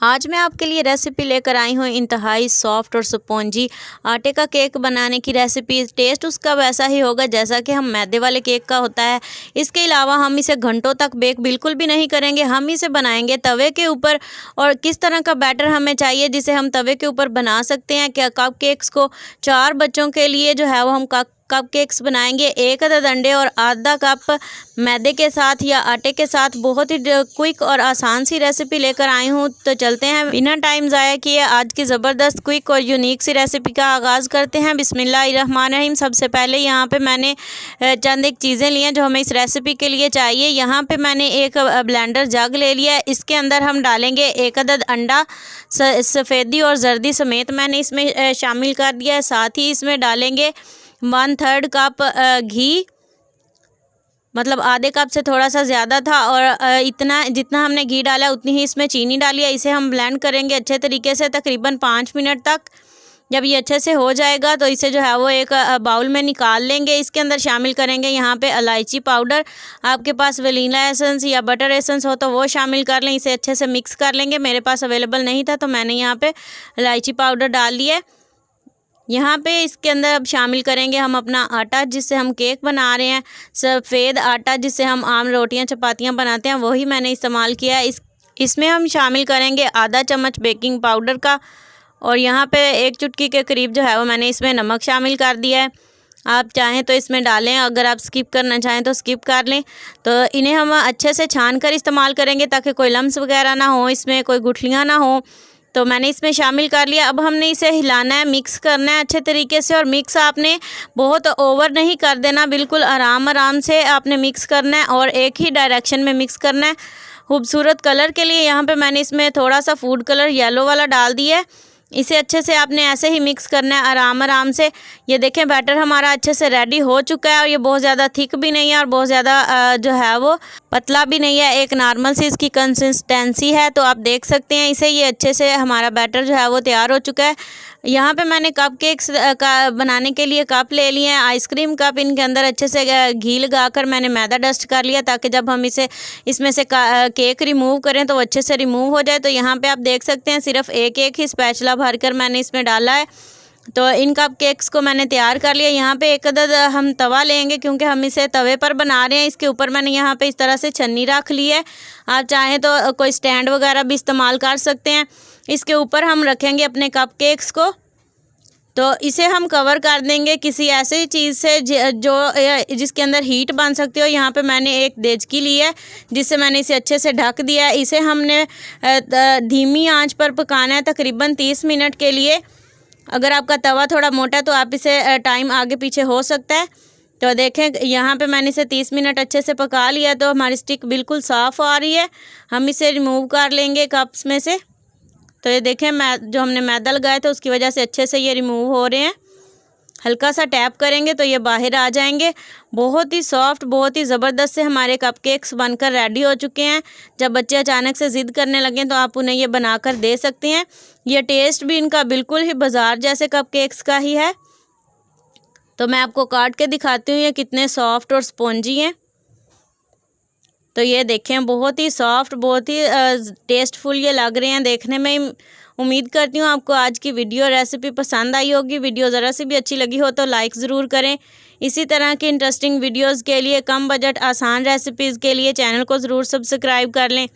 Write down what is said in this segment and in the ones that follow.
आज मैं आपके लिए रेसिपी लेकर आई हूँ इंतहाई सॉफ्ट और स्पॉन्जी आटे का केक बनाने की रेसिपी। टेस्ट उसका वैसा ही होगा जैसा कि हम मैदे वाले केक का होता है। इसके अलावा हम इसे घंटों तक बेक बिल्कुल भी नहीं करेंगे, हम इसे बनाएंगे तवे के ऊपर। और किस तरह का बैटर हमें चाहिए जिसे हम तवे के ऊपर बना सकते हैं। क्या कप केक्स को 4 बच्चों के लिए जो है वो हम कप केक्स बनाएंगे। 1 अदद अंडे और आधा कप मैदे के साथ या आटे के साथ बहुत ही क्विक और आसान सी रेसिपी लेकर आई हूँ। तो चलते हैं बिना टाइम ज़ाया किए आज की ज़बरदस्त क्विक और यूनिक सी रेसिपी का आगाज़ करते हैं। बिस्मिल्लाहिर्रहमानिर्रहीम। सबसे पहले यहाँ पे मैंने चंद एक चीज़ें ली हैं जो हमें इस रेसिपी के लिए चाहिए। यहाँ पे मैंने एक ब्लेंडर जग ले लिया है। इसके अंदर हम डालेंगे 1 अदद अंडा सफ़ेदी और जर्दी समेत मैंने इसमें शामिल कर दिया है। साथ ही इसमें डालेंगे 1/3 कप घी, मतलब आधे कप से थोड़ा सा ज़्यादा था। और इतना जितना हमने घी डाला उतनी ही इसमें चीनी डाली है। इसे हम ब्लेंड करेंगे अच्छे तरीके से तकरीबन 5 मिनट तक। जब ये अच्छे से हो जाएगा तो इसे जो है वो एक बाउल में निकाल लेंगे। इसके अंदर शामिल करेंगे यहाँ पे इलायची पाउडर। आपके पास वनीला एसेंस या बटर एसेंस हो तो वो शामिल कर लें। इसे अच्छे से मिक्स कर लेंगे। मेरे पास अवेलेबल नहीं था तो मैंने यहाँ पे इलायची पाउडर डाल लिया है। यहाँ पे इसके अंदर अब शामिल करेंगे हम अपना आटा जिससे हम केक बना रहे हैं। सफ़ेद आटा जिससे हम आम रोटियाँ चपातियाँ बनाते हैं वही मैंने इस्तेमाल किया है। इसमें हम शामिल करेंगे आधा चम्मच बेकिंग पाउडर का। और यहाँ पे 1 चुटकी के करीब जो है वो मैंने इसमें नमक शामिल कर दिया है। आप चाहें तो इसमें डालें, अगर आप स्किप करना चाहें तो स्किप कर लें। तो इन्हें हम अच्छे से छान कर इस्तेमाल करेंगे ताकि कोई लम्स वगैरह ना हो, इसमें कोई गुठलियाँ ना हो। तो मैंने इसमें शामिल कर लिया। अब हमने इसे हिलाना है, मिक्स करना है अच्छे तरीके से। और मिक्स आपने बहुत ओवर नहीं कर देना, बिल्कुल आराम से आपने मिक्स करना है और एक ही डायरेक्शन में मिक्स करना है। खूबसूरत कलर के लिए यहाँ पे मैंने इसमें थोड़ा सा फूड कलर येलो वाला डाल दिया है। इसे अच्छे से आपने ऐसे ही मिक्स करना है आराम से। ये देखें बैटर हमारा अच्छे से रेडी हो चुका है। और ये बहुत ज़्यादा थिक भी नहीं है और बहुत ज़्यादा जो है वो पतला भी नहीं है, एक नॉर्मल सी इसकी कंसिस्टेंसी है। तो आप देख सकते हैं इसे, ये अच्छे से हमारा बैटर जो है वो तैयार हो चुका है। यहाँ पे मैंने कप केक्स का बनाने के लिए कप ले लिए हैं, आइसक्रीम कप। इनके अंदर अच्छे से घी लगाकर मैंने मैदा डस्ट कर लिया ताकि जब हम इसमें से केक रिमूव करें तो अच्छे से रिमूव हो जाए। तो यहाँ पे आप देख सकते हैं सिर्फ एक ही स्पैचुला भरकर मैंने इसमें डाला है। तो इन कप केक्स को मैंने तैयार कर लिया। यहाँ पे 1 अदद हम तवा लेंगे क्योंकि हम इसे तवे पर बना रहे हैं। इसके ऊपर मैंने यहाँ पे इस तरह से छन्नी रख ली है। आप चाहें तो कोई स्टैंड वगैरह भी इस्तेमाल कर सकते हैं। इसके ऊपर हम रखेंगे अपने कप केक्स को। तो इसे हम कवर कर देंगे किसी ऐसे चीज़ से जिसके अंदर हीट बन सकती हो। यहाँ पे मैंने एक देचकी ली है जिससे मैंने इसे अच्छे से ढक दिया है। इसे हमने धीमी आंच पर पकाना है तकरीबन 30 मिनट के लिए। अगर आपका तवा थोड़ा मोटा है तो आप इसे टाइम आगे पीछे हो सकता है। तो देखें यहाँ पे मैंने इसे 30 मिनट अच्छे से पका लिया। तो हमारी स्टिक बिल्कुल साफ़ आ रही है। हम इसे रिमूव कर लेंगे कप्स में से। तो ये देखें जो हमने मैदा लगाया था उसकी वजह से अच्छे से ये रिमूव हो रहे हैं। हल्का सा टैप करेंगे तो ये बाहर आ जाएंगे। बहुत ही सॉफ्ट, बहुत ही ज़बरदस्त से हमारे कप केक्स बनकर रेडी हो चुके हैं। जब बच्चे अचानक से ज़िद करने लगें तो आप उन्हें ये बनाकर दे सकते हैं। ये टेस्ट भी इनका बिल्कुल ही बाज़ार जैसे कप केक्स का ही है। तो मैं आपको काट के दिखाती हूँ ये कितने सॉफ्ट और स्पॉन्जी हैं। तो ये देखें बहुत ही सॉफ्ट, बहुत ही टेस्टफुल ये लग रहे हैं देखने में। उम्मीद करती हूँ आपको आज की वीडियो रेसिपी पसंद आई होगी। वीडियो ज़रा सी भी अच्छी लगी हो तो लाइक ज़रूर करें। इसी तरह की इंटरेस्टिंग वीडियोस के लिए, कम बजट आसान रेसिपीज़ के लिए चैनल को ज़रूर सब्सक्राइब कर लें।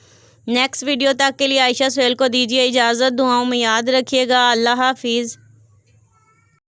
नेक्स्ट वीडियो तक के लिए आयशा सुहेल को दीजिए इजाज़त। दुआओं में याद रखिएगा। अल्लाह हाफिज़।